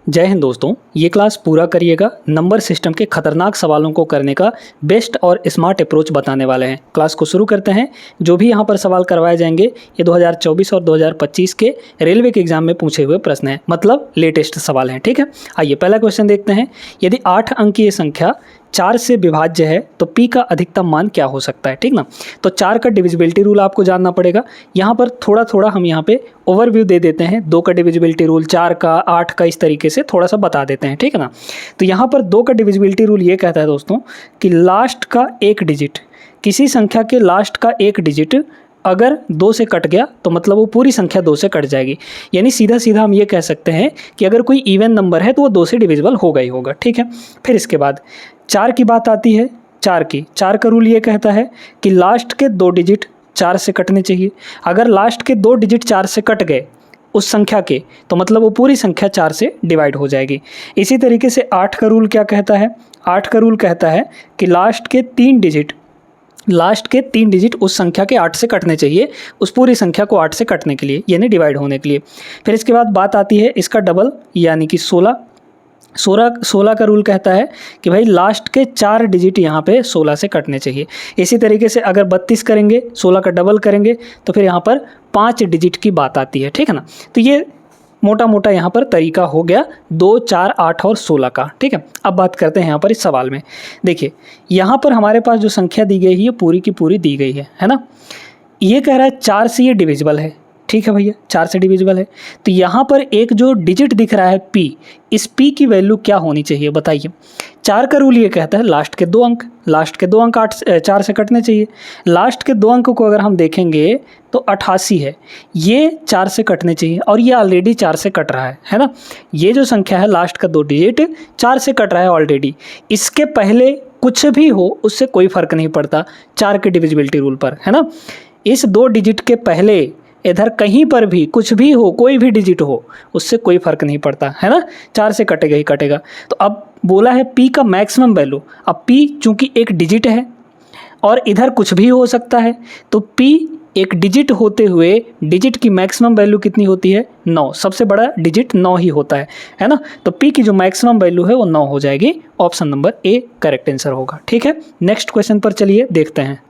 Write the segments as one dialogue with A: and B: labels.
A: जय हिंद दोस्तों, ये क्लास पूरा करिएगा। नंबर सिस्टम के खतरनाक सवालों को करने का बेस्ट और स्मार्ट अप्रोच बताने वाले हैं। क्लास को शुरू करते हैं। जो भी यहाँ पर सवाल करवाए जाएंगे ये 2024 और 2025 के रेलवे के एग्जाम में पूछे हुए प्रश्न हैं, मतलब लेटेस्ट सवाल हैं। ठीक है, आइए पहला क्वेश्चन देखते हैं। यदि 8 अंकीय संख्या 4 से विभाज्य है तो p का अधिकतम मान क्या हो सकता है। ठीक ना, तो 4 का डिविजिबिलिटी रूल आपको जानना पड़ेगा। यहाँ पर थोड़ा थोड़ा हम यहाँ पे ओवरव्यू दे देते हैं। 2 का डिविजिबिलिटी रूल, 4 का, 8 का, इस तरीके से थोड़ा सा बता देते हैं। ठीक है ना, तो यहाँ पर 2 का डिविजिबिलिटी रूल ये कहता है दोस्तों कि लास्ट का एक डिजिट, किसी संख्या के लास्ट का एक डिजिट अगर 2 से कट गया तो मतलब वो पूरी संख्या 2 से कट जाएगी। यानी सीधा सीधा हम ये कह सकते हैं कि अगर कोई इवन नंबर है तो वो 2 से डिविजिबल होगा ही होगा। ठीक है, फिर इसके बाद 4 की बात आती है। 4 का रूल ये कहता है कि लास्ट के 2 डिजिट 4 से कटने चाहिए। अगर लास्ट के 2 डिजिट 4 से कट गए उस संख्या के तो मतलब वो पूरी संख्या 4 से डिवाइड हो जाएगी। इसी तरीके से 8 का रूल क्या कहता है। 8 का रूल कहता है कि लास्ट के 3 डिजिट उस संख्या के 8 से कटने चाहिए, उस पूरी संख्या को 8 से कटने के लिए, यानी डिवाइड होने के लिए। फिर इसके बाद बात आती है इसका डबल, यानी कि 16 का रूल कहता है कि भाई लास्ट के 4 डिजिट यहाँ पे 16 से कटने चाहिए। इसी तरीके से अगर 32 करेंगे, 16 का डबल करेंगे तो फिर यहाँ पर 5 डिजिट की बात आती है। ठीक है ना, तो ये मोटा मोटा यहाँ पर तरीका हो गया 2, 4, 8 और 16 का। ठीक है, अब बात करते हैं यहाँ पर इस सवाल में। देखिए यहाँ पर हमारे पास जो संख्या दी गई है ये पूरी की पूरी दी गई है ना। ये कह रहा है 4 से ये डिविजिबल है। ठीक है भैया, 4 से डिविजिबल है। तो यहाँ पर एक जो डिजिट दिख रहा है p, इस p की वैल्यू क्या होनी चाहिए बताइए। 4 का रूल ये कहता है लास्ट के 2 अंक 4 से कटने चाहिए। लास्ट के 2 अंक को अगर हम देखेंगे तो 88 है, ये 4 से कटने चाहिए और ये ऑलरेडी 4 से कट रहा है ना। ये जो संख्या है लास्ट का 2 डिजिट 4 से कट रहा है ऑलरेडी। इसके पहले कुछ भी हो उससे कोई फर्क नहीं पड़ता 4 के डिविजिबिलिटी रूल पर, है ना। इस 2 डिजिट के पहले इधर कहीं पर भी कुछ भी हो, कोई भी डिजिट हो, उससे कोई फर्क नहीं पड़ता, है ना। 4 से कटेगा ही कटेगा। तो अब बोला है p का मैक्सिमम वैल्यू। अब p चूंकि एक डिजिट है और इधर कुछ भी हो सकता है, तो p एक डिजिट होते हुए डिजिट की मैक्सिमम वैल्यू कितनी होती है 9। सबसे बड़ा डिजिट 9 ही होता है ना। तो p की जो मैक्सिमम वैल्यू है वो 9 हो जाएगी। Option number A correct answer होगा। ठीक है, नेक्स्ट क्वेश्चन पर चलिए देखते हैं।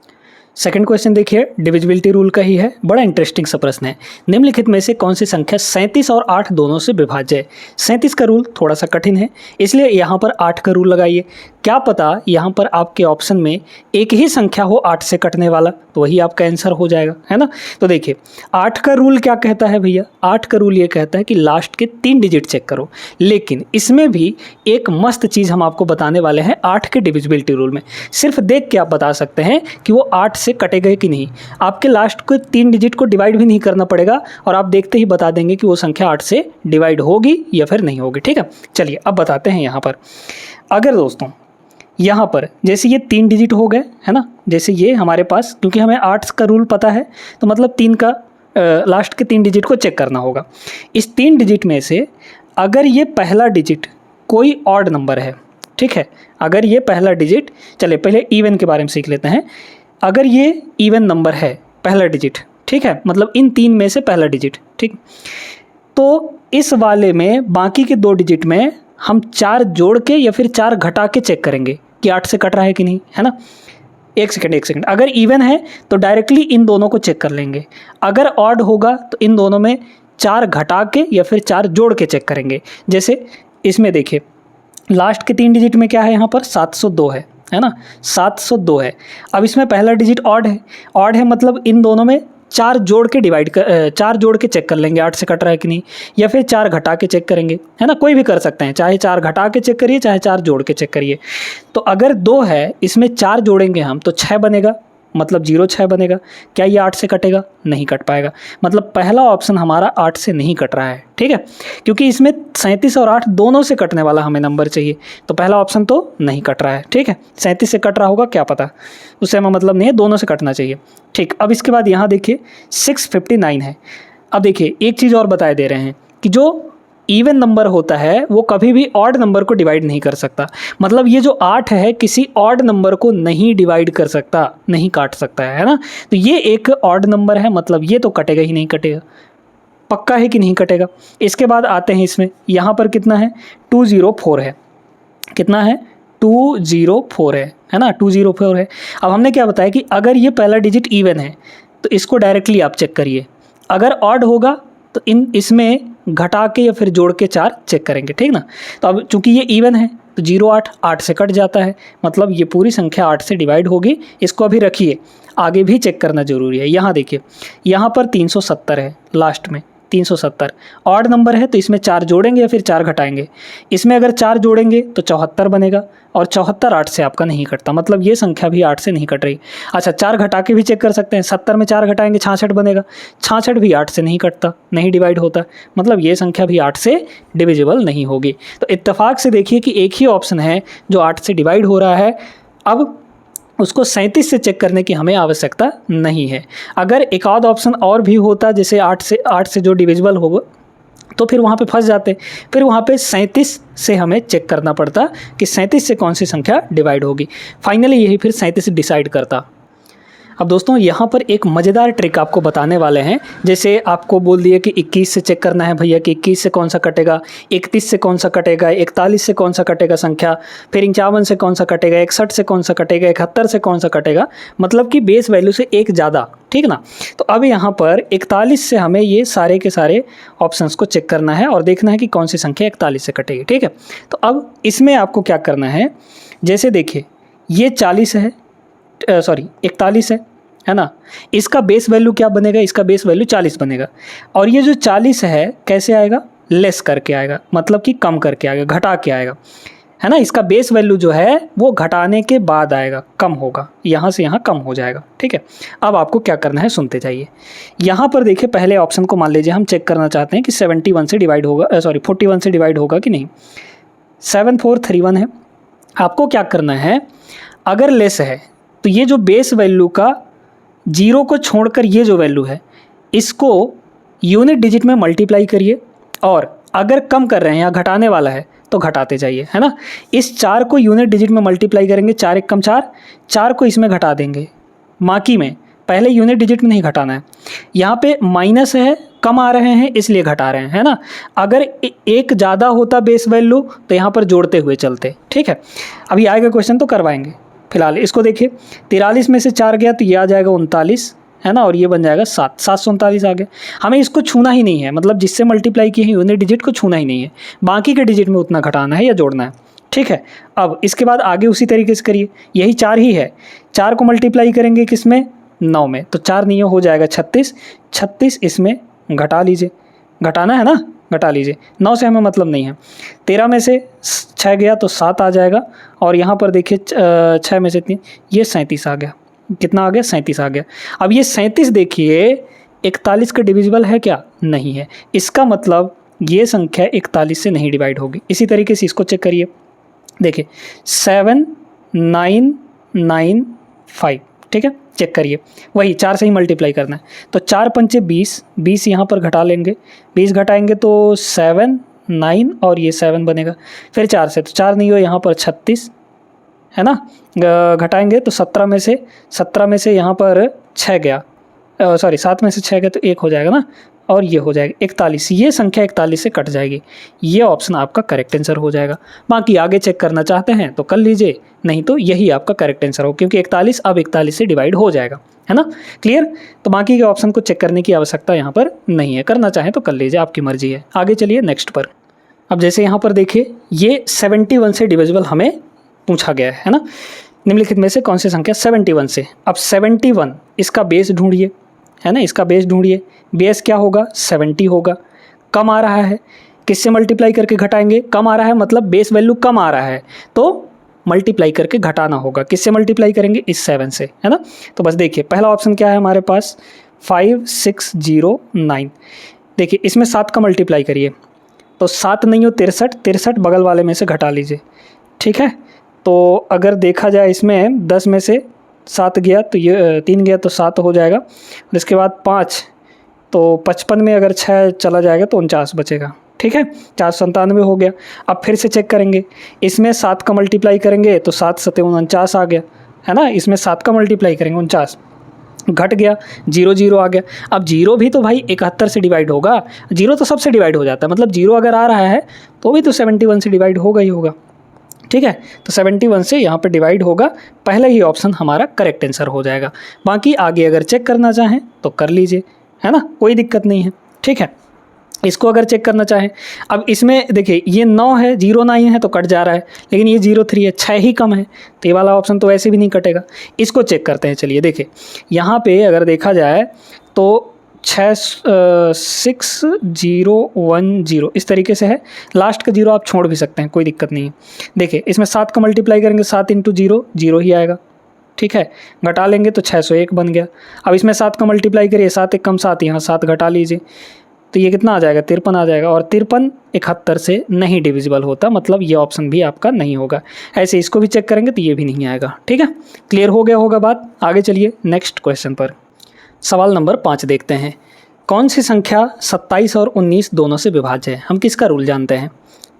A: सेकंड क्वेश्चन देखिए, डिविजिबिलिटी रूल का ही है, बड़ा इंटरेस्टिंग सा प्रश्न है। निम्नलिखित में से कौन सी संख्या 37 और 8 दोनों से विभाज्य है। 37 का रूल थोड़ा सा कठिन है, इसलिए यहाँ पर 8 का रूल लगाइए। क्या पता यहाँ पर आपके ऑप्शन में एक ही संख्या हो 8 से कटने वाला, तो वही आपका आंसर हो जाएगा, है ना। तो देखिए 8 का रूल क्या कहता है भैया। 8 का रूल ये कहता है कि लास्ट के 3 डिजिट चेक करो। लेकिन इसमें भी एक मस्त चीज़ हम आपको बताने वाले हैं 8 के डिविजिबिलिटी रूल में। सिर्फ देख के आप बता सकते हैं कि वो 8 से कटे गए कि नहीं। आपके लास्ट को 3 डिजिट को डिवाइड भी नहीं करना पड़ेगा और आप देखते ही बता देंगे कि वो संख्या 8 से डिवाइड होगी या फिर नहीं होगी। ठीक है, चलिए अब बताते हैं। यहाँ पर अगर दोस्तों यहाँ पर जैसे ये 3 डिजिट हो गए, है ना, जैसे ये हमारे पास, क्योंकि हमें 8 का रूल पता है तो मतलब 3 का लास्ट के 3 डिजिट को चेक करना होगा। इस 3 डिजिट में से अगर ये पहला डिजिट कोई ऑड नंबर है, ठीक है, अगर ये पहला डिजिट, चले पहले इवन के बारे में सीख लेते हैं। अगर ये इवन नंबर है पहला डिजिट, ठीक है, मतलब इन 3 में से पहला डिजिट, ठीक, तो इस वाले में बाकी के 2 डिजिट में हम 4 जोड़ के या फिर 4 घटा के चेक करेंगे कि 8 से कट रहा है कि नहीं, है ना। एक सेकंड, अगर इवन है तो डायरेक्टली इन दोनों को चेक कर लेंगे। अगर ऑड होगा तो इन दोनों में 4 घटा के या फिर 4 जोड़ के चेक करेंगे। जैसे इसमें देखिए लास्ट के 3 डिजिट में क्या है, यहाँ पर 702 है ना, 702 है। अब इसमें पहला डिजिट ऑड है मतलब इन दोनों में 4 जोड़ के चेक कर लेंगे 8 से कट रहा है कि नहीं, या फिर 4 घटा के चेक करेंगे, है ना। कोई भी कर सकते हैं, चाहे 4 घटा के चेक करिए चाहे 4 जोड़ के चेक करिए। तो अगर 2 है, इसमें 4 जोड़ेंगे हम तो 6 बनेगा, मतलब 06 बनेगा। क्या ये 8 से कटेगा? नहीं कट पाएगा। मतलब पहला ऑप्शन हमारा 8 से नहीं कट रहा है। ठीक है, क्योंकि इसमें 37 और 8 दोनों से कटने वाला हमें नंबर चाहिए, तो पहला ऑप्शन तो नहीं कट रहा है। ठीक है, 37 से कट रहा होगा क्या पता, उससे हमें मतलब नहीं है, दोनों से कटना चाहिए। ठीक, अब इसके बाद यहाँ देखिए 659 है। अब देखिए एक चीज़ और बताए दे रहे हैं कि जो इवन नंबर होता है वो कभी भी ऑड नंबर को डिवाइड नहीं कर सकता। मतलब ये जो 8 है किसी ऑड नंबर को नहीं डिवाइड कर सकता, नहीं काट सकता है ना। तो ये एक ऑड नंबर है, मतलब ये तो कटेगा ही नहीं कटेगा। पक्का है कि नहीं कटेगा। इसके बाद आते हैं इसमें, यहाँ पर कितना है 204 है, कितना है 204 है ना, 204 है। अब हमने क्या बताया कि अगर ये पहला डिजिट इवन है तो इसको डायरेक्टली आप चेक करिए, अगर ऑड होगा तो इसमें घटा के या फिर जोड़ के 4 चेक करेंगे, ठीक ना। तो अब चूंकि ये इवन है तो 0 8 8 से कट जाता है, मतलब ये पूरी संख्या 8 से डिवाइड होगी। इसको अभी रखिए, आगे भी चेक करना जरूरी है। यहाँ देखिए, यहाँ पर 370 है लास्ट में, 370 ऑड नंबर है तो इसमें 4 जोड़ेंगे या फिर 4 घटाएंगे। इसमें अगर 4 जोड़ेंगे तो 74 बनेगा, और 74 8 से आपका नहीं कटता, मतलब ये संख्या भी 8 से नहीं कट रही। अच्छा, 4 घटा के भी चेक कर सकते हैं, 70 में 4 घटाएंगे 66 बनेगा, 66 भी 8 से नहीं कटता, नहीं डिवाइड होता, मतलब ये संख्या भी 8 से डिविजिबल नहीं होगी। तो इत्तेफाक से देखिए कि एक ही ऑप्शन है जो 8 से डिवाइड हो रहा है। अब उसको 37 से चेक करने की हमें आवश्यकता नहीं है। अगर एक आध ऑप्शन और भी होता जैसे 8 से जो डिविजिबल होगा तो फिर वहाँ पे फंस जाते, फिर वहाँ पे 37 से हमें चेक करना पड़ता कि 37 से कौन सी संख्या डिवाइड होगी। फाइनली यही फिर 37 डिसाइड करता। अब दोस्तों यहाँ पर एक मज़ेदार ट्रिक आपको बताने वाले हैं। जैसे आपको बोल दिया कि 21 से चेक करना है भैया कि 21 से कौन सा कटेगा, 31 से कौन सा कटेगा, 41 से कौन सा कटेगा संख्या, फिर 51 से कौन सा कटेगा, 61 से कौन सा कटेगा, 71 से कौन सा कटेगा, मतलब कि बेस वैल्यू से एक ज़्यादा, ठीक ना। तो अब यहाँ पर 41 से हमें ये सारे के सारे ऑप्शंस को चेक करना है और देखना है कि कौन सी संख्या 41 से कटेगी, ठीक है। तो अब इसमें आपको क्या करना है, जैसे देखिए ये 40 है, सॉरी 41 है ना, इसका बेस वैल्यू क्या बनेगा, इसका बेस वैल्यू 40 बनेगा। और ये जो 40 है कैसे आएगा, लेस करके आएगा, मतलब कि कम करके आएगा, घटा के आएगा, है ना। इसका बेस वैल्यू जो है वो घटाने के बाद आएगा, कम होगा, यहाँ से यहाँ कम हो जाएगा, ठीक है। अब आपको क्या करना है सुनते जाइए। यहाँ पर देखिए पहले ऑप्शन को मान लीजिए हम चेक करना चाहते हैं कि 71 से डिवाइड होगा, सॉरी 41 से डिवाइड होगा कि नहीं। 7431 है। आपको क्या करना है, अगर लेस है तो ये जो बेस वैल्यू का 0 को छोड़कर ये जो वैल्यू है इसको यूनिट डिजिट में मल्टीप्लाई करिए, और अगर कम कर रहे हैं या घटाने वाला है तो घटाते जाइए, है ना। इस 4 को यूनिट डिजिट में मल्टीप्लाई करेंगे, 4 एक कम 4, 4 को इसमें घटा देंगे बाकी में, पहले यूनिट डिजिट में नहीं घटाना है। यहाँ पे माइनस है, कम आ रहे हैं इसलिए घटा रहे हैं, है ना। अगर एक ज़्यादा होता बेस वैल्यू तो यहाँ पर जोड़ते हुए चलते, ठीक है। अभी आएगा क्वेश्चन तो करवाएंगे। फिलहाल इसको देखिए, 43 में से 4 गया तो ये आ जाएगा 39, है ना, और ये बन जाएगा 739 आ गया। हमें इसको छूना ही नहीं है, मतलब जिससे मल्टीप्लाई किए हैं यूनिट डिजिट को छूना ही नहीं है, बाकी के डिजिट में उतना घटाना है या जोड़ना है, ठीक है। अब इसके बाद आगे उसी तरीके से करिए, यही 4 ही है, 4 को मल्टीप्लाई करेंगे किस में, 9 में, तो 4 नहीं हो जाएगा 36, 36 इसमें घटा लीजिए, घटाना है ना, घटा लीजिए। 9 से हमें मतलब नहीं है। 13 में से 6 गया तो 7 आ जाएगा, और यहाँ पर देखिए 6 में से 3, ये 37 आ गया, कितना आ गया 37 आ गया। अब ये 37 देखिए 41 का डिविजिबल है क्या, नहीं है, इसका मतलब ये संख्या 41 से नहीं डिवाइड होगी। इसी तरीके से इसको चेक करिए, देखिए 7995, ठीक है, चेक करिए, वही 4 से ही मल्टीप्लाई करना है, तो 4 पंचे 20, 20 यहाँ पर घटा लेंगे, 20 घटाएंगे तो 7 9 और ये 7 बनेगा, फिर 4 से, तो 4 नहीं हो यहाँ पर 36, है ना, घटाएंगे तो 17 में से यहाँ पर 6 गया, सॉरी 7 में से 6 गया तो 1 हो जाएगा ना, और ये हो जाएगा 41, ये संख्या 41 से कट जाएगी, ये ऑप्शन आपका करेक्ट आंसर हो जाएगा। बाकी आगे चेक करना चाहते हैं तो कर लीजिए, नहीं तो यही आपका करेक्ट आंसर हो, क्योंकि 41 अब 41 से डिवाइड हो जाएगा, है ना, क्लियर। तो बाकी के ऑप्शन को चेक करने की आवश्यकता यहाँ पर नहीं है, करना चाहें तो कर लीजिए, आपकी मर्जी है। आगे चलिए नेक्स्ट पर। अब जैसे यहाँ पर देखिए ये 71 से डिविजिबल हमें पूछा गया है ना, निम्नलिखित में से कौन सी संख्या 71 से। अब 71 इसका बेस ढूंढिए, है ना, इसका बेस ढूंढिए, बेस क्या होगा 70 होगा, कम आ रहा है, किससे मल्टीप्लाई करके घटाएंगे, कम आ रहा है मतलब बेस वैल्यू कम आ रहा है तो मल्टीप्लाई करके घटाना होगा, किससे मल्टीप्लाई करेंगे, इस 7 से, है ना। तो बस देखिए पहला ऑप्शन क्या है हमारे पास 5609, देखिए इसमें 7 का मल्टीप्लाई करिए तो 7 नहीं हो 63, 63 बगल वाले में से घटा लीजिए, ठीक है। तो अगर देखा जाए इसमें 10 में से 7 गया तो ये 3 गया तो 7 हो जाएगा, और इसके बाद 5 तो 55 में अगर 6 चला जाएगा तो 49 बचेगा, ठीक है, 497 हो गया। अब फिर से चेक करेंगे, इसमें 7 का मल्टीप्लाई करेंगे तो 7 7 49 आ गया, है ना, इसमें 7 का मल्टीप्लाई करेंगे 49, घट गया, 0 0 आ गया। अब 0 भी तो भाई 71 से डिवाइड होगा, 0 तो सबसे डिवाइड हो जाता है, मतलब 0 अगर आ रहा है तो भी तो 71 से डिवाइड होगा ही होगा, ठीक है। तो 71 से यहाँ पे डिवाइड होगा, पहला ही ऑप्शन हमारा करेक्ट आंसर हो जाएगा। बाकी आगे अगर चेक करना चाहें तो कर लीजिए, है ना, कोई दिक्कत नहीं है, ठीक है। इसको अगर चेक करना चाहें, अब इसमें देखिए ये 9 है, 0 9 है तो कट जा रहा है, लेकिन ये 0 3 है, 6 ही कम है, तो ये वाला ऑप्शन तो वैसे भी नहीं कटेगा। इसको चेक करते हैं, चलिए देखिए यहाँ पे अगर देखा जाए तो 66010 इस तरीके से है, लास्ट का 0 आप छोड़ भी सकते हैं, कोई दिक्कत नहीं है। देखिए इसमें 7 का मल्टीप्लाई करेंगे, 7 × 0 0 ही आएगा, ठीक है। घटा लेंगे तो 601 बन गया। अब इसमें 7 का मल्टीप्लाई करिए, 7 × 1 = 7, यहाँ 7 घटा लीजिए तो ये कितना आ जाएगा, 53 आ जाएगा। और 53 71 से नहीं डिविजिबल होता, मतलब ये ऑप्शन भी आपका नहीं होगा। ऐसे इसको भी चेक करेंगे तो ये भी नहीं आएगा, ठीक है। क्लियर हो गया होगा बात। आगे चलिए नेक्स्ट क्वेश्चन पर। सवाल नंबर 5 देखते हैं। कौन सी संख्या 27 और 19 दोनों से विभाज्य है? हम किसका रूल जानते हैं?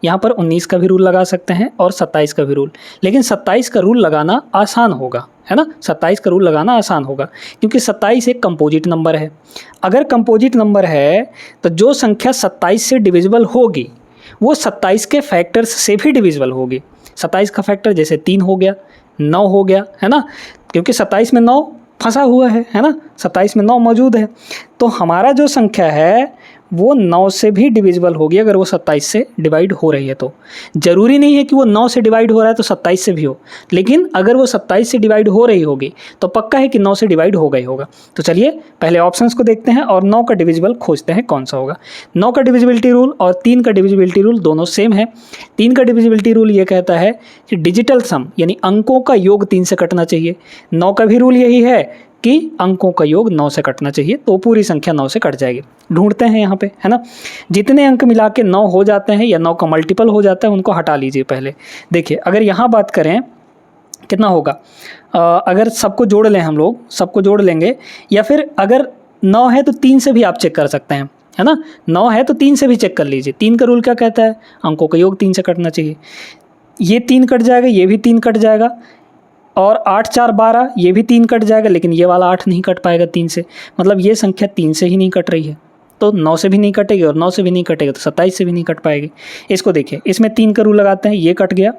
A: यहाँ पर 19 का भी रूल लगा सकते हैं और 27 का भी रूल, लेकिन 27 का रूल लगाना आसान होगा, है ना। 27 का रूल लगाना आसान होगा क्योंकि 27 एक कंपोजिट नंबर है। अगर कंपोजिट नंबर है तो जो संख्या 27 से डिविजिबल होगी वो 27 के फैक्टर्स से भी डिविजिबल होगी। 27 का फैक्टर जैसे 3 हो गया, 9 हो गया, है ना, क्योंकि 27 में 9 फंसा हुआ है ना, 27 में 9 मौजूद है। तो हमारा जो संख्या है वो 9 से भी डिविजिबल होगी अगर वो 27 से डिवाइड हो रही है तो। ज़रूरी नहीं है कि वो 9 से डिवाइड हो रहा है तो 27 से भी हो, लेकिन अगर वो 27 से डिवाइड हो रही होगी तो पक्का है कि 9 से डिवाइड हो गई होगा। तो चलिए पहले ऑप्शंस को देखते हैं और 9 का डिविजिबल खोजते हैं कौन सा होगा। 9 का डिविजिबिलिटी रूल और 3 का डिविजिबिलिटी रूल दोनों सेम है। 3 का डिविजिबिलिटी रूल ये कहता है कि डिजिटल सम यानी अंकों का योग 3 से कटना चाहिए। 9 का भी रूल यही है कि अंकों का योग 9 से कटना चाहिए, तो पूरी संख्या 9 से कट जाएगी। ढूंढते हैं यहाँ पे, है ना, जितने अंक मिला के 9 हो जाते हैं या 9 का मल्टीपल हो जाता है उनको हटा लीजिए पहले। देखिए अगर यहाँ बात करें कितना होगा, अगर सबको जोड़ लें, हम लोग सबको जोड़ लेंगे, या फिर अगर 9 है तो 3 से भी आप चेक कर सकते हैं, है ना। 9 है तो 3 से भी चेक कर लीजिए। 3 का रूल क्या कहता है, अंकों का योग 3 से कटना चाहिए। ये 3 कट जाएगा, ये भी 3 कट जाएगा, और 8 4 12 ये भी 3 कट जाएगा, लेकिन ये वाला 8 नहीं कट पाएगा 3 से, मतलब ये संख्या 3 से ही नहीं कट रही है, तो 9 से भी नहीं कटेगी और 9 से भी नहीं कटेगा तो 27 से भी नहीं कट पाएगी। इसको देखिए, इसमें 3 का रूल लगाते हैं, ये कट गया,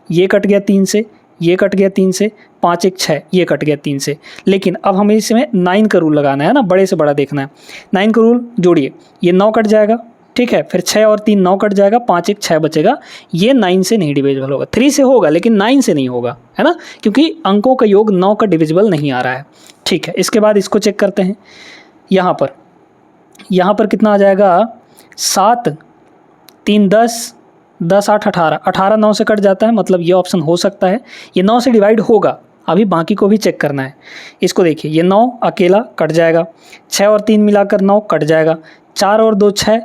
A: ये कट गया 3 से, ये कट गया 3 से, 5 1 6 ये कट गया 3 से। लेकिन अब हमें इसमें 9 का रूल लगाना है ना, बड़े से बड़ा देखना है। 9 का रूल जोड़िए, ये 9 कट जाएगा, ठीक है, फिर 6 और 3 9 कट जाएगा, 5 1 6 बचेगा। ये 9 से नहीं डिविजिबल होगा, 3 से होगा लेकिन 9 से नहीं होगा, है ना, क्योंकि अंकों का योग 9 का डिविजिबल नहीं आ रहा है, ठीक है। इसके बाद इसको चेक करते हैं। यहाँ पर कितना आ जाएगा, 7 3 10 10 8 18 18 9 से कट जाता है, मतलब ये ऑप्शन हो सकता है, ये 9 से डिवाइड होगा। अभी बाकी को भी चेक करना है। इसको देखिए, ये 9 अकेला कट जाएगा, 6 और 3 मिलाकर 9 कट जाएगा, 4 और 2 6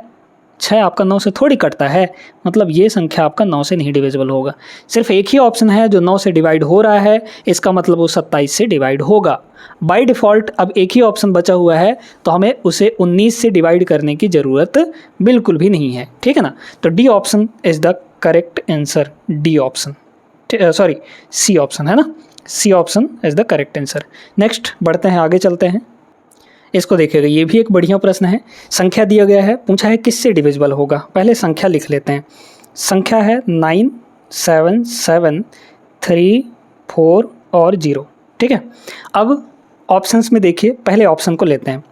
A: आपका 9 से थोड़ी कटता है, मतलब ये संख्या आपका 9 से नहीं डिविजिबल होगा। सिर्फ एक ही ऑप्शन है जो 9 से डिवाइड हो रहा है, इसका मतलब वो 27 से डिवाइड होगा बाय डिफ़ॉल्ट। अब एक ही ऑप्शन बचा हुआ है तो हमें उसे 19 से डिवाइड करने की ज़रूरत बिल्कुल भी नहीं है, ठीक है ना। तो D option is the correct answer, D option, sorry C option, है ना, C option is the correct answer. Next बढ़ते हैं, आगे चलते हैं। इसको देखिएगा, ये भी एक बढ़िया प्रश्न है। संख्या दिया गया है, पूछा है किससे डिविजिबल होगा। पहले संख्या लिख लेते हैं। संख्या है 9 7 7 3 4 और 0, ठीक है। अब ऑप्शंस में देखिए, पहले ऑप्शन को लेते हैं।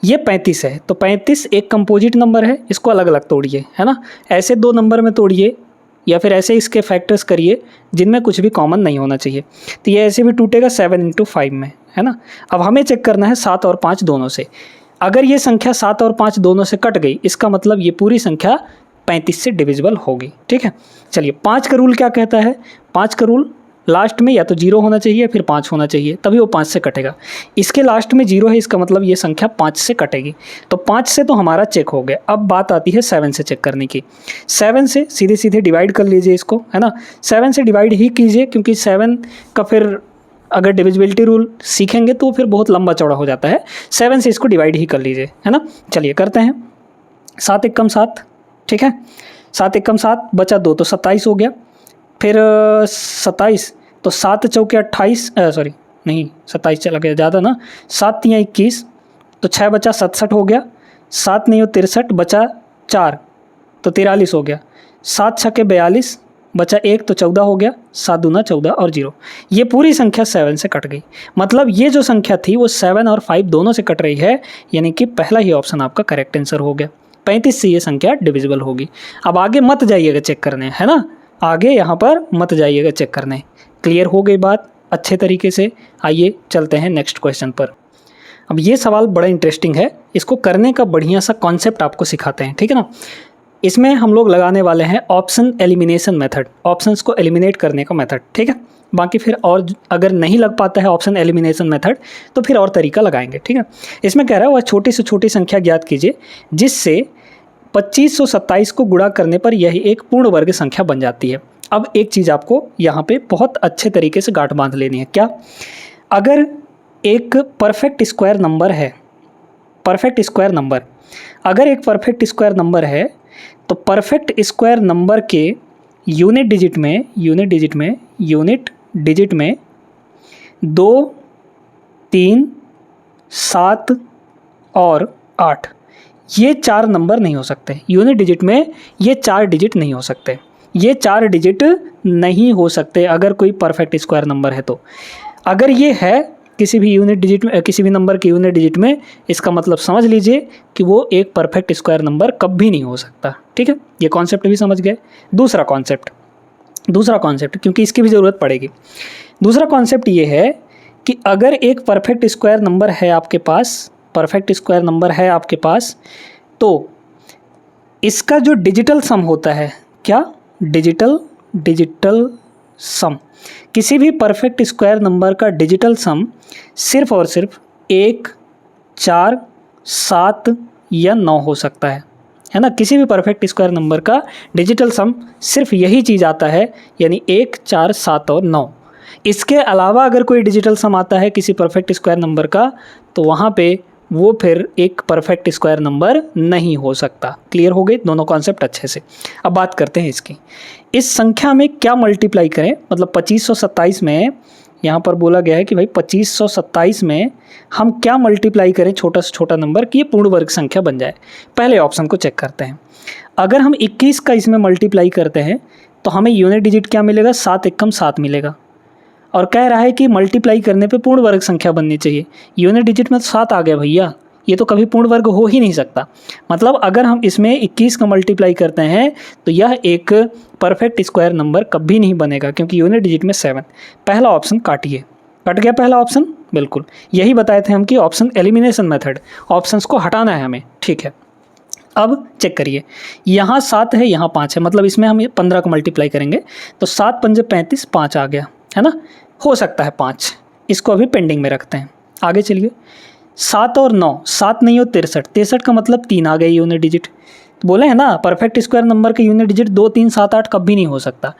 A: ये 35 है, तो 35 एक कंपोजिट नंबर है, इसको अलग अलग तोड़िए, है ना, ऐसे 2 नंबर में तोड़िए या फिर ऐसे इसके फैक्टर्स करिए जिनमें कुछ भी कॉमन नहीं होना चाहिए। तो ये ऐसे भी टूटेगा 7 × 5 में, है ना। अब हमें चेक करना है 7 और 5 दोनों से। अगर ये संख्या 7 और 5 दोनों से कट गई, इसका मतलब ये पूरी संख्या 35 से डिविजिबल होगी, ठीक है। चलिए 5 का रूल क्या कहता है, 5 का रूल लास्ट में या तो 0 होना चाहिए फिर 5 होना चाहिए, तभी वो 5 से कटेगा। इसके लास्ट में 0 है, इसका मतलब ये संख्या 5 से कटेगी। तो 5 से तो हमारा चेक हो गया। अब बात आती है 7 से चेक करने की। 7 से सीधे सीधे डिवाइड कर लीजिए इसको, है ना, 7 से डिवाइड ही कीजिए, क्योंकि 7 का फिर अगर डिविजिबिलिटी रूल सीखेंगे तो फिर बहुत लंबा चौड़ा हो जाता है। 7 से इसको डिवाइड ही कर लीजिए, है ना। चलिए करते हैं। 7 1 7, ठीक है, 7 1 7 बचा 2 तो 27 हो गया। फिर 27 तो 7 चौके 28, सॉरी नहीं 27 चला गया, ज़्यादा ना, 7 तियाँ 21, तो 6 बचा 67 हो गया, 7 नहीं हो 63 बचा 4 तो 43 हो गया, 7 छके 42 बचा 1 तो 14 हो गया, 7 दूना 14 और 0। ये पूरी संख्या 7 से कट गई। मतलब ये जो संख्या थी वो 7 और 5 दोनों से कट रही है, यानी कि पहला ही ऑप्शन आपका करेक्ट आंसर हो गया। 35 से ये संख्या डिविजिबल होगी। अब आगे मत जाइएगा चेक करने, है ना, आगे यहाँ पर मत जाइएगा चेक करने। क्लियर हो गई बात अच्छे तरीके से। आइए चलते हैं नेक्स्ट क्वेश्चन पर। अब ये सवाल बड़ा इंटरेस्टिंग है, इसको करने का बढ़िया सा कॉन्सेप्ट आपको सिखाते हैं, ठीक है ना। इसमें हम लोग लगाने वाले हैं ऑप्शन एलिमिनेशन मेथड, ऑप्शंस को एलिमिनेट करने का मेथड, ठीक है। बाकी फिर और अगर नहीं लग पाता है ऑप्शन एलिमिनेशन मेथड तो फिर और तरीका लगाएंगे, ठीक है। इसमें कह रहा है वह छोटी से छोटी संख्या ज्ञात कीजिए जिससे 2527 को गुणा करने पर यह एक पूर्ण वर्ग संख्या बन जाती है। अब एक चीज़ आपको यहाँ पे बहुत अच्छे तरीके से गांठ बांध लेनी है। क्या? अगर एक परफेक्ट स्क्वायर नंबर है, परफेक्ट स्क्वायर नंबर, अगर एक परफेक्ट स्क्वायर नंबर है तो परफेक्ट स्क्वायर नंबर के यूनिट डिजिट में 2, 3, 7 और 8 ये 4 नंबर नहीं हो सकते। यूनिट डिजिट में ये 4 डिजिट नहीं हो सकते, ये 4 डिजिट नहीं हो सकते अगर कोई परफेक्ट स्क्वायर नंबर है तो। अगर ये है किसी भी यूनिट डिजिट में, किसी भी नंबर के यूनिट डिजिट में, इसका मतलब समझ लीजिए कि वो एक परफेक्ट स्क्वायर नंबर कभी नहीं हो सकता, ठीक है। ये कॉन्सेप्ट भी समझ गए। दूसरा कॉन्सेप्ट क्योंकि इसकी भी ज़रूरत पड़ेगी। दूसरा कॉन्सेप्ट ये है कि अगर एक परफेक्ट स्क्वायर नंबर है आपके पास, परफेक्ट स्क्वायर नंबर है आपके पास, तो इसका जो डिजिटल सम होता है, क्या? डिजिटल सम, किसी भी परफेक्ट स्क्वायर नंबर का डिजिटल सम सिर्फ और सिर्फ 1, 4, 7 या 9 हो सकता है ना। किसी भी परफेक्ट स्क्वायर नंबर का डिजिटल सम सिर्फ यही चीज़ आता है, यानी 1, 4, 7 और 9। इसके अलावा अगर कोई डिजिटल सम आता है किसी परफेक्ट स्क्वायर नंबर का तो वहाँ पे वो फिर एक परफेक्ट स्क्वायर नंबर नहीं हो सकता। क्लियर हो गए दोनों कॉन्सेप्ट अच्छे से। अब बात करते हैं इसकी, इस संख्या में क्या मल्टीप्लाई करें, मतलब 2527 में यहाँ पर बोला गया है कि भाई 2527 में हम क्या मल्टीप्लाई करें छोटा से छोटा नंबर कि ये पूर्ण वर्ग संख्या बन जाए। पहले ऑप्शन को चेक करते हैं। अगर हम 21 का इसमें मल्टीप्लाई करते हैं तो हमें यूनिट डिजिट क्या मिलेगा? 7 एकम 7 मिलेगा, और कह रहा है कि मल्टीप्लाई करने पे पूर्ण वर्ग संख्या बननी चाहिए। यूनिट डिजिट में तो 7 आ गया भैया, ये तो कभी पूर्ण वर्ग हो ही नहीं सकता। मतलब अगर हम इसमें 21 का मल्टीप्लाई करते हैं तो यह एक परफेक्ट स्क्वायर नंबर कभी नहीं बनेगा क्योंकि यूनिट डिजिट में 7। पहला ऑप्शन काटिए, कट गया पहला ऑप्शन। बिल्कुल यही बताए थे हम कि ऑप्शन एलिमिनेशन मेथड, ऑप्शंस को हटाना है हमें, ठीक है। अब चेक करिए, यहाँ 7 है, यहाँ 5 है, मतलब इसमें हम 15 का मल्टीप्लाई करेंगे तो 7 पंजे 35, 5 आ गया, है ना। हो सकता है 5, इसको अभी पेंडिंग में रखते हैं। आगे चलिए, 7 और 9, 7 नहीं हो 63, 63 का मतलब 3 आ गए यूनिट डिजिट। तो बोले हैं ना परफेक्ट स्क्वायर नंबर के यूनिट डिजिट 2, 3, 7, 8 कभी नहीं हो सकता।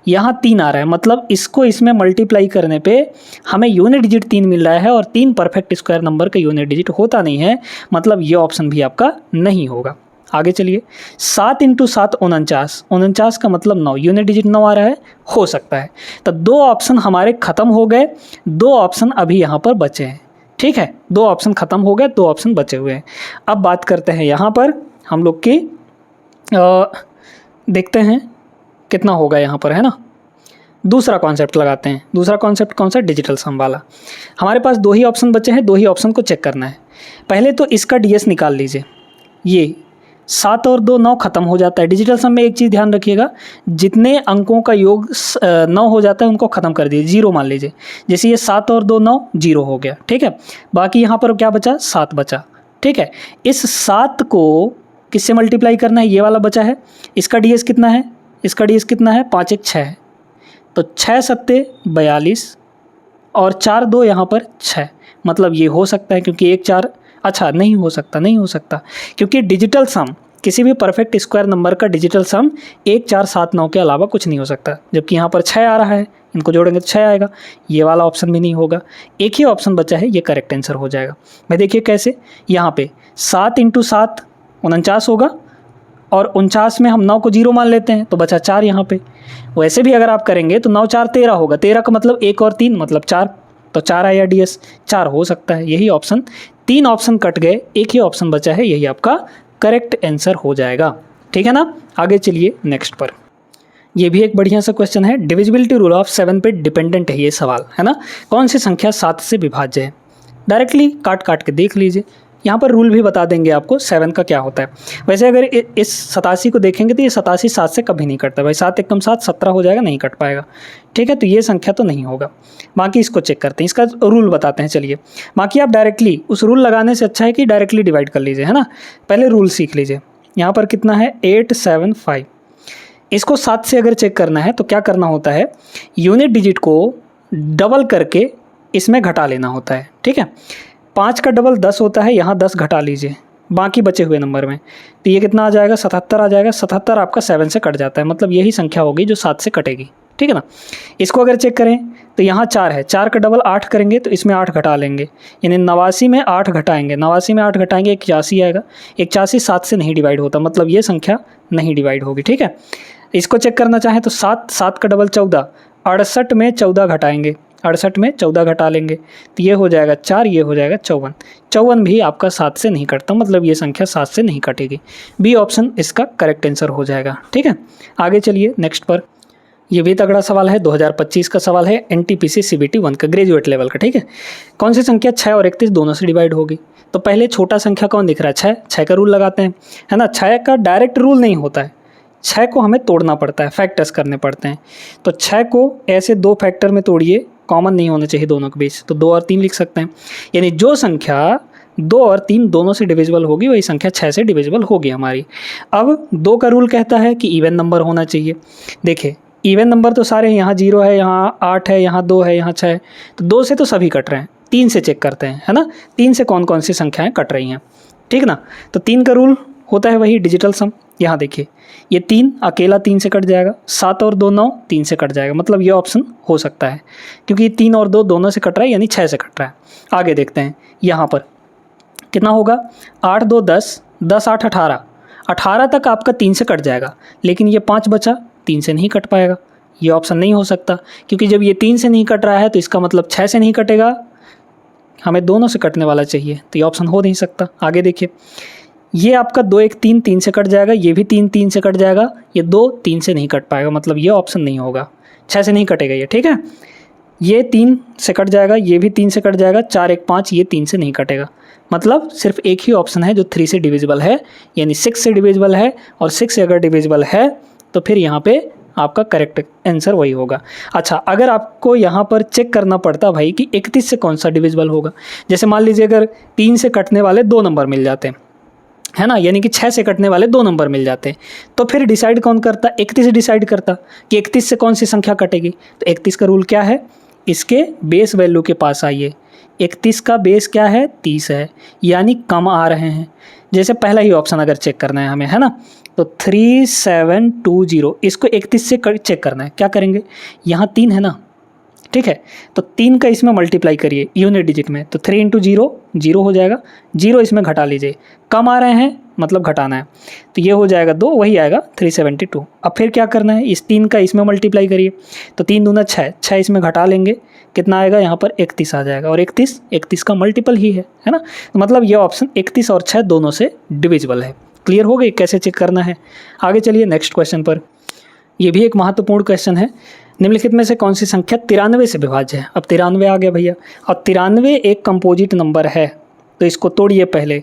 A: यहाँ 3 आ रहा है, मतलब इसको इसमें मल्टीप्लाई करने पे हमें यूनिट डिजिट 3 मिल रहा है और 3 परफेक्ट स्क्वायर नंबर का यूनिट डिजिट होता नहीं है, मतलब ये ऑप्शन भी आपका नहीं होगा। आगे चलिए, 7 × 7 49, 49 का मतलब 9, यूनिट डिजिट 9 आ रहा है, हो सकता है। तो 2 ऑप्शन हमारे ख़त्म हो गए, 2 ऑप्शन अभी यहाँ पर बचे हैं, ठीक है। 2 ऑप्शन ख़त्म हो गए, 2 ऑप्शन बचे हुए हैं। अब बात करते हैं यहाँ पर हम लोग की, देखते हैं कितना होगा यहाँ पर, है ना। दूसरा कॉन्सेप्ट लगाते हैं। दूसरा कॉन्सेप्ट कौन सा? डिजिटल सम वाला। हमारे पास 2 ही ऑप्शन बचे हैं, 2 ही ऑप्शन को चेक करना है। पहले तो इसका DS निकाल लीजिए। ये 7 और 2 9 खत्म हो जाता है। डिजिटल सम में एक चीज़ ध्यान रखिएगा, जितने अंकों का योग 9 हो जाता है उनको ख़त्म कर दीजिए, 0 मान लीजिए। जैसे ये 7 और 2 9, 0 हो गया, ठीक है। बाकी यहाँ पर क्या बचा? 7 बचा, ठीक है। इस 7 को किससे मल्टीप्लाई करना है? ये वाला बचा है। इसका DS कितना है? इसका DS कितना है? 5 1 6 है, तो 6 7 42 और 4 2 यहाँ पर 6, मतलब ये हो सकता है क्योंकि 1 4, अच्छा नहीं हो सकता क्योंकि डिजिटल सम, किसी भी परफेक्ट स्क्वायर नंबर का डिजिटल सम 1 4 7 9 के अलावा कुछ नहीं हो सकता। जबकि यहाँ पर 6 आ रहा है, इनको जोड़ेंगे तो 6 आएगा, ये वाला ऑप्शन भी नहीं होगा। एक ही ऑप्शन बचा है, ये करेक्ट आंसर हो जाएगा। मैं देखिए कैसे, यहाँ पे 7 × 7 49 होगा, और 49 में हम 9 को 0 मान लेते हैं तो बचा 4 यहाँ पे। वैसे भी अगर आप करेंगे तो 9 4 13 होगा, 13 का मतलब 1 और 3 मतलब 4, तो 4 आया DS, 4 हो सकता है, यही ऑप्शन। 3 ऑप्शन कट गए, एक ही ऑप्शन बचा है, यही आपका करेक्ट आंसर हो जाएगा। ठीक है ना। आगे चलिए नेक्स्ट पर। ये भी एक बढ़िया सा क्वेश्चन है, डिविजिबिलिटी रूल ऑफ 7 पे डिपेंडेंट है ये सवाल, है ना। कौन सी संख्या 7 से विभाज्य है? डायरेक्टली काट काट के देख लीजिए, यहाँ पर रूल भी बता देंगे आपको 7 का क्या होता है। वैसे अगर इस 87 को देखेंगे तो ये 87 7 से कभी नहीं कटता भाई, 7 एकम 7 17 हो जाएगा, नहीं कट पाएगा। ठीक है, तो ये संख्या तो नहीं होगा। बाकी इसको चेक करते हैं, इसका रूल बताते हैं चलिए। बाकी आप डायरेक्टली उस रूल लगाने से अच्छा है कि डायरेक्टली डिवाइड कर लीजिए, है ना। पहले रूल सीख लीजिए। यहाँ पर कितना है 875, इसको 7 से अगर चेक करना है तो क्या करना होता है, यूनिट डिजिट को डबल करके इसमें घटा लेना होता है। ठीक है, 5 का डबल 10 होता है, यहाँ 10 घटा लीजिए बाकी बचे हुए नंबर में, तो ये कितना आ जाएगा 77 आ जाएगा। 77 आपका 7 से कट जाता है, मतलब यही संख्या होगी जो 7 से कटेगी। ठीक है ना। इसको अगर चेक करें तो यहाँ 4 है, 4 का डबल 8 करेंगे तो इसमें 8 घटा लेंगे, यानी 89 में 8 घटाएंगे, 89 में 8 घटाएंगे 81 आएगा। 81 7 से नहीं डिवाइड होता, मतलब ये संख्या नहीं डिवाइड होगी। ठीक है, इसको चेक करना चाहें तो 7 का डबल 14, 68 में 14 घटाएंगे, 68 में 14 घटा लेंगे तो ये हो जाएगा 4, ये हो जाएगा 54। 54 भी आपका 7 से नहीं कटता, मतलब ये संख्या 7 से नहीं कटेगी। बी ऑप्शन इसका करेक्ट आंसर हो जाएगा। ठीक है, आगे चलिए नेक्स्ट पर। ये भी तगड़ा सवाल है, 2025 का सवाल है, NTPC CBT 1 का, ग्रेजुएट लेवल का। ठीक है, कौन सी संख्या 6 और 31 दोनों से डिवाइड होगी? तो पहले छोटा संख्या कौन दिख रहा है, 6 का रूल लगाते हैं, है ना। 6 का डायरेक्ट रूल नहीं होता है, 6 को हमें तोड़ना पड़ता है, फैक्टर्स करने पड़ते हैं। तो 6 को ऐसे 2 फैक्टर में तोड़िए, कॉमन नहीं होने चाहिए दोनों के बीच, तो 2 और 3 लिख सकते हैं। यानी जो संख्या 2 और 3 दोनों से डिविजिबल होगी वही संख्या 6 से डिविजिबल होगी हमारी। अब 2 का रूल कहता है कि इवन नंबर होना चाहिए। देखिए इवन नंबर तो सारे, यहाँ 0 है, यहाँ 8 है, यहाँ 2 है, यहाँ 6 है, तो 2 से तो सभी कट रहे हैं। 3 से चेक करते हैं, है ना, 3 से कौन कौन सी संख्याएँ कट रही हैं। ठीक ना, तो 3 का रूल होता है वही डिजिटल सम। यहाँ देखिए ये 3 अकेला 3 से कट जाएगा, 7 और 2 9 3 से कट जाएगा, मतलब ये ऑप्शन हो सकता है क्योंकि 3 और 2 दोनों से कट रहा है, यानी 6 से कट रहा है। आगे देखते हैं, यहाँ पर कितना होगा, 8 2 10, 10 8 18, 18 तक आपका 3 से कट जाएगा, लेकिन ये 5 बचा, 3 से नहीं कट पाएगा, ये ऑप्शन नहीं हो सकता क्योंकि जब ये 3 से नहीं कट रहा है तो इसका मतलब 6 से नहीं कटेगा, हमें दोनों से कटने वाला चाहिए, तो ये ऑप्शन हो नहीं सकता। आगे देखिए, ये आपका 2 1 3 3 से कट जाएगा, ये भी 3 3 से कट जाएगा, ये 2 3 से नहीं कट पाएगा, मतलब ये ऑप्शन नहीं होगा, 6 से नहीं कटेगा ये। ठीक है, ये 3 से कट जाएगा, ये भी 3 से कट जाएगा, 4 1 5, ये 3 से नहीं कटेगा, मतलब सिर्फ एक ही ऑप्शन है जो 3 से डिविजिबल है, यानी 6 से डिविजिबल है, और 6 से अगर डिविजिबल है तो फिर यहाँ पे आपका करेक्ट आंसर वही होगा। अच्छा, अगर आपको यहाँ पर चेक करना पड़ता भाई कि 31 से कौन सा डिविजिबल होगा, जैसे मान लीजिए अगर 3 से कटने वाले 2 नंबर मिल जाते हैं, है ना, यानी कि 6 से कटने वाले 2 नंबर मिल जाते हैं, तो फिर डिसाइड कौन करता, 31 डिसाइड करता कि 31 से कौन सी संख्या कटेगी। तो 31 का रूल क्या है, इसके बेस वैल्यू के पास आइए, 31 का बेस क्या है 30 है, यानी कम आ रहे हैं। जैसे पहला ही ऑप्शन अगर चेक करना है हमें, है ना, तो 3720, इसको 31 से चेक करना है, क्या करेंगे, यहाँ 3 है ना, ठीक है, तो 3 का इसमें मल्टीप्लाई करिए यूनिट डिजिट में, तो 3 × 0 0 हो जाएगा, 0 इसमें घटा लीजिए, कम आ रहे हैं मतलब घटाना है, तो ये हो जाएगा 2, वही आएगा 372। अब फिर क्या करना है, इस 3 का इसमें मल्टीप्लाई करिए, तो 3 दूना 6, 6 इसमें घटा लेंगे, कितना आएगा यहाँ पर 31 आ जाएगा, और 31 का मल्टीपल ही है ना, तो मतलब ये ऑप्शन 31 और 6 दोनों से डिविजिबल है। क्लियर हो गई कैसे चेक करना है। आगे चलिए नेक्स्ट क्वेश्चन पर। ये भी एक महत्वपूर्ण क्वेश्चन है, निम्नलिखित में से कौन सी संख्या 93 से विभाज्य है। अब 93 आ गया भैया, और 93 एक कंपोजिट नंबर है, तो इसको तोड़िए, पहले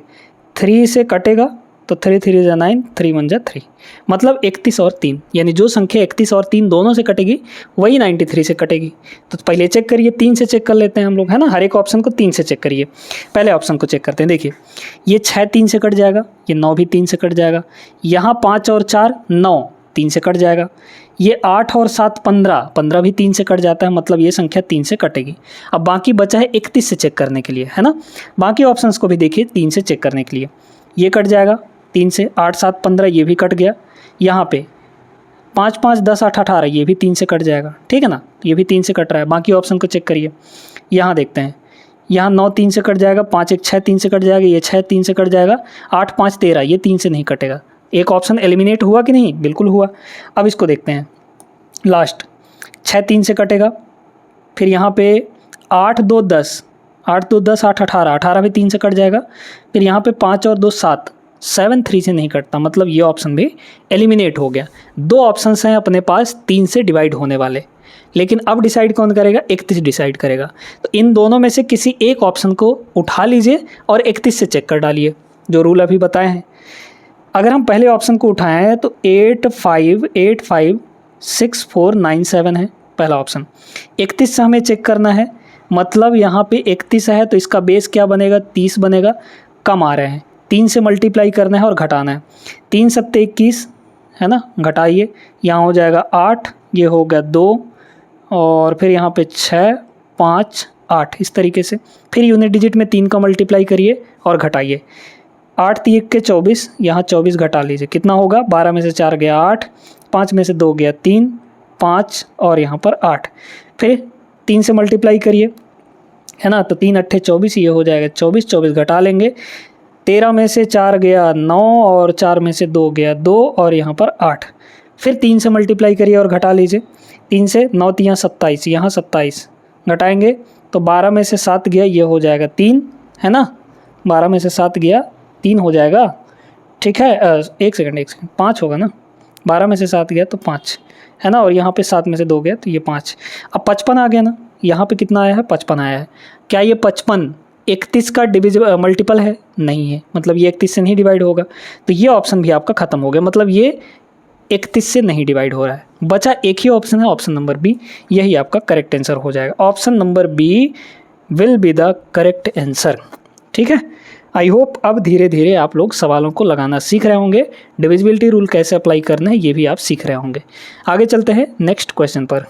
A: 3 से कटेगा तो 3 3 जा 9, 3 1 जा 3, मतलब 31 और 3, यानी जो संख्या 31 और 3 दोनों से कटेगी वही 93 से कटेगी। तो पहले चेक करिए, 3 से चेक कर लेते हैं हम लोग, है ना, हर एक ऑप्शन को 3 से चेक करिए। पहले ऑप्शन को चेक करते हैं, देखिए ये 6 3 से कट जाएगा, ये 9 भी 3 से कट जाएगा, यहाँ 5 और 4 9 3 से कट जाएगा, ये 8 और 7 15, 15 भी 3 से कट जाता है, मतलब ये संख्या 3 से कटेगी। अब बाकी बचा है 31 से चेक करने के लिए, है ना, बाकी ऑप्शंस को भी देखिए 3 से चेक करने के लिए, ये कट जाएगा 3 से, 8 7 15 ये भी कट गया, यहाँ पे 5 5 10 8 18 ये भी 3 से कट जाएगा, ठीक है ना, ये भी 3 से कट रहा है। बाकी ऑप्शन को चेक करिए, यहाँ देखते हैं, यहाँ 9 3 से कट जाएगा, 5 1 6 3 से कट जाएगा, ये 6 3 से कट जाएगा, 8 5 13 ये 3 से नहीं कटेगा। एक ऑप्शन एलिमिनेट हुआ कि नहीं, बिल्कुल हुआ। अब इसको देखते हैं, लास्ट 6 3 से कटेगा, फिर यहाँ पे 8 2 10, 8 2 10, 8 18, 18 भी 3 से कट जाएगा। फिर यहाँ पे 5 और 2 7, 7 3 से नहीं कटता, मतलब ये ऑप्शन भी एलिमिनेट हो गया। दो ऑप्शंस हैं अपने पास 3 से डिवाइड होने वाले, लेकिन अब डिसाइड कौन करेगा? 31 डिसाइड करेगा। तो इन दोनों में से किसी एक ऑप्शन को उठा लीजिए और 31 से चेक कर डालिए, जो रूल अभी बताए हैं। अगर हम पहले ऑप्शन को उठाएं हैं तो 8 5 8 5 6 4 9 7 है पहला ऑप्शन। 31 से हमें चेक करना है, मतलब यहाँ पे 31 है तो इसका बेस क्या बनेगा? 30 बनेगा। कम आ रहे हैं, 3 से मल्टीप्लाई करना है और घटाना है। 3 सत्ते 21 है ना, घटाइए, यहाँ हो जाएगा 8, ये हो गया 2, और फिर यहाँ पे 6 5 8, इस तरीके से। फिर यूनिट डिजिट में 3 का मल्टीप्लाई करिए और घटाइए। 8 3 के 24, यहाँ 24 घटा लीजिए, कितना होगा? 12 में से 4 गया 8, 5 में से 2 गया 3, 5 और यहाँ पर 8। फिर 3 से मल्टीप्लाई करिए, है ना, तो 3 अट्ठे 24, ये हो जाएगा 24, 24 घटा लेंगे। 13 में से 4 गया 9 और 4 में से 2 गया 2 और यहाँ पर 8। फिर 3 से मल्टीप्लाई करिए और घटा लीजिए। 3 से 9 3 27, यहाँ 27 घटाएंगे तो 12 में से 7 गया, ये हो जाएगा 3, है ना। 12 में से 7 गया 3 हो जाएगा, ठीक है। एक सेकंड 5 होगा ना, 12 में से 7 गया तो 5, है ना, और यहाँ पे 7 में से 2 गया तो ये 5। अब 55 आ गया ना, यहाँ पे कितना आया है? 55 आया है। क्या ये 55 31 का मल्टीपल है? नहीं है, मतलब ये 31 से नहीं डिवाइड होगा, तो ये ऑप्शन भी आपका ख़त्म हो गया, मतलब ये 31 से नहीं डिवाइड हो रहा है। बचा एक ही ऑप्शन है, ऑप्शन नंबर बी, यही आपका करेक्ट आंसर हो जाएगा। Option number B will be the correct answer, ठीक है। आई होप अब धीरे धीरे आप लोग सवालों को लगाना सीख रहे होंगे, डिविजिबिलिटी रूल कैसे अप्लाई करना है ये भी आप सीख रहे होंगे। आगे चलते हैं नेक्स्ट क्वेश्चन पर।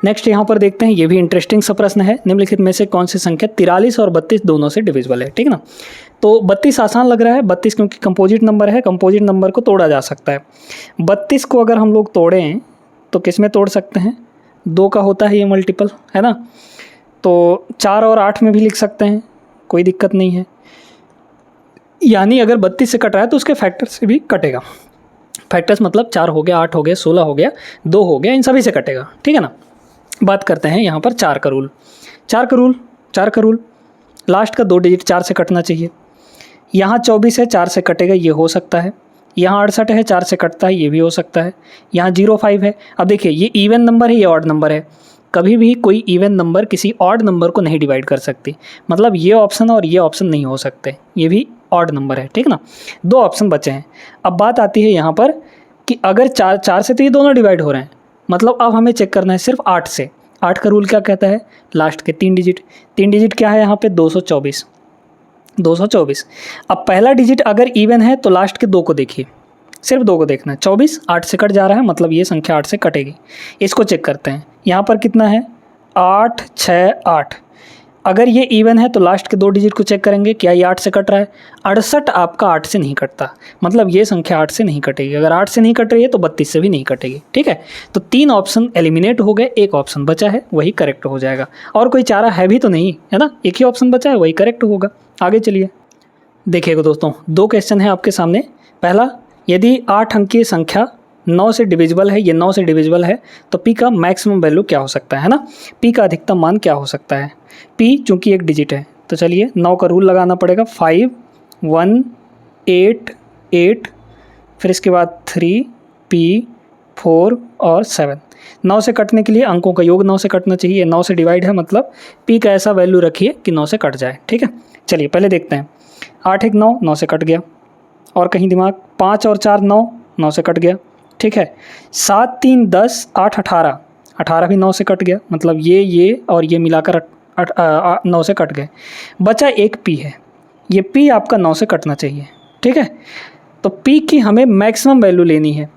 A: नेक्स्ट यहाँ पर देखते हैं, ये भी इंटरेस्टिंग सा प्रश्न है। निम्नलिखित में से कौन सी संख्या 43 और 32 दोनों से डिविजिबल है? ठीक है ना। तो 32 आसान लग रहा है, 32 क्योंकि कंपोजिट नंबर है, कंपोजिट नंबर को तोड़ा जा सकता है। 32 को अगर हम लोग तोड़ें तो किस में तोड़ सकते हैं? 2 का होता है ये मल्टीपल, है ना, तो 4 और 8 में भी लिख सकते हैं, कोई दिक्कत नहीं है। यानी अगर 32 से कट रहा है तो उसके फैक्टर से भी कटेगा। फैक्टर्स मतलब 4 हो गया, 8 हो गया, 16 हो गया, 2 हो गया, इन सभी से कटेगा, ठीक है ना। बात करते हैं यहाँ पर 4 का रूल। 4 का रूल लास्ट का 2 डिजिट 4 से कटना चाहिए। यहाँ 24 है, 4 से कटेगा, ये हो सकता है। यहाँ 68 है, 4 से कटता है, ये भी हो सकता है। यहाँ 05 है। अब देखिए ये इवन नंबर है, ये ऑड नंबर है, कभी भी कोई इवन नंबर किसी ऑड नंबर को नहीं डिवाइड कर सकती, मतलब ये ऑप्शन और ये ऑप्शन नहीं हो सकते, ये भी ऑड नंबर है, ठीक ना। 2 ऑप्शन बचे हैं। अब बात आती है यहाँ पर कि अगर 4 से तो ये दोनों डिवाइड हो रहे हैं, मतलब अब हमें चेक करना है सिर्फ 8 से। 8 का रूल क्या कहता है? लास्ट के 3 डिजिट क्या है यहाँ पे? 224। अब पहला डिजिट अगर इवन है तो लास्ट के 2 को देखिए, सिर्फ 2 को देखना है। 24 8 से कट जा रहा है, मतलब ये संख्या 8 से कटेगी। इसको चेक करते हैं, यहाँ पर कितना है? 8 6 8। अगर ये इवन है तो लास्ट के 2 डिजिट को चेक करेंगे, क्या ये 8 से कट रहा है? 68 आपका 8 से नहीं कटता, मतलब ये संख्या 8 से नहीं कटेगी। अगर 8 से नहीं कट रही है तो 32 से भी नहीं कटेगी, ठीक है। तो 3 ऑप्शन एलिमिनेट हो गए, एक ऑप्शन बचा है, वही करेक्ट हो जाएगा। और कोई चारा है भी तो नहीं, है ना, एक ही ऑप्शन बचा है, वही करेक्ट होगा। आगे चलिए देखिएगा दोस्तों, 2 क्वेश्चन है आपके सामने। पहला, यदि 8 अंकीय संख्या 9 से डिविजिबल है, ये 9 से डिविजिबल है, तो पी का मैक्सिमम वैल्यू क्या हो सकता है ना, पी का अधिकतम मान क्या हो सकता है। पी चूँकि एक डिजिट है तो चलिए 9 का रूल लगाना पड़ेगा। 5 1 8 8, फिर इसके बाद 3 P 4 और 7। 9 से कटने के लिए अंकों का योग 9 से कटना चाहिए, 9 से डिवाइड है, मतलब P का ऐसा वैल्यू रखिए कि 9 से कट जाए, ठीक है। चलिए पहले देखते हैं। 8 1 9, 9 से कट गया, और कहीं दिमाग। 5 और 4 9, 9 से कट गया, ठीक है। 7 3 10 8 18, 18 भी 9 से कट गया, मतलब ये और ये मिलाकर 9 से कट गए। बचा एक P है, ये P आपका 9 से कटना चाहिए, ठीक है। तो P की हमें मैक्सिमम वैल्यू लेनी है,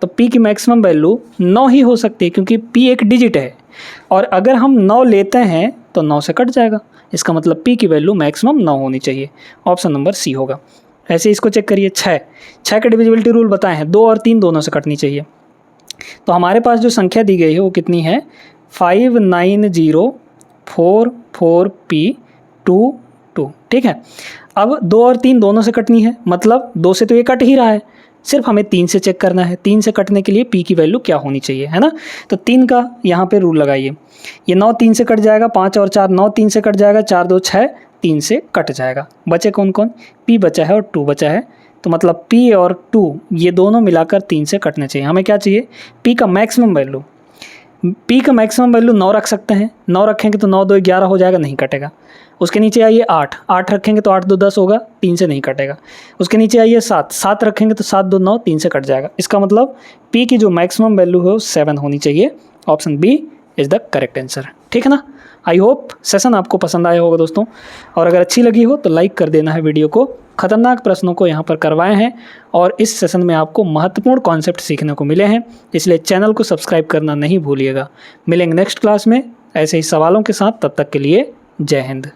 A: तो P की मैक्सिमम वैल्यू 9 ही हो सकती है, क्योंकि P एक डिजिट है, और अगर हम 9 लेते हैं तो 9 से कट जाएगा, इसका मतलब P की वैल्यू मैक्सिमम 9 होनी चाहिए। ऑप्शन नंबर सी होगा। ऐसे इसको चेक करिए। 6 का डिविजिबिलिटी रूल बताए हैं, 2 और 3 दोनों से कटनी चाहिए। तो हमारे पास जो संख्या दी गई है वो कितनी है? 5904P22, ठीक है। अब 2 और 3 दोनों से कटनी है, मतलब 2 से तो ये कट ही रहा है, सिर्फ हमें 3 से चेक करना है। 3 से कटने के लिए p की वैल्यू क्या होनी चाहिए, है ना। तो 3 का यहाँ पे रूल लगाइए। ये 9 3 से कट जाएगा, 5 और 4 9 3 से कट जाएगा, 4 2 6 3 से कट जाएगा। बचे कौन कौन, p बचा है और 2 बचा है। तो मतलब p और 2 ये दोनों मिलाकर 3 से कटने चाहिए। हमें क्या चाहिए, p का मैक्सिमम वैल्यू। p का मैक्सिमम वैल्यू 9 रख सकते हैं, 9 रखेंगे तो 9 2 11 हो जाएगा, नहीं कटेगा। उसके नीचे आइए 8, 8 रखेंगे तो 8 2 10 होगा, 3 से नहीं कटेगा। उसके नीचे आइए 7, 7 रखेंगे तो 7 2 9 3 से कट जाएगा। इसका मतलब p की जो मैक्सिमम वैल्यू है वो 7 होनी चाहिए। Option B is the correct answer, ठीक है ना। आई होप सेशन आपको पसंद आया होगा दोस्तों, और अगर अच्छी लगी हो तो लाइक कर देना है वीडियो को। खतरनाक प्रश्नों को यहाँ पर करवाए हैं और इस सेशन में आपको महत्वपूर्ण कॉन्सेप्ट सीखने को मिले हैं, इसलिए चैनल को सब्सक्राइब करना नहीं भूलिएगा। मिलेंगे नेक्स्ट क्लास में ऐसे ही सवालों के साथ, तब तक के लिए जय हिंद।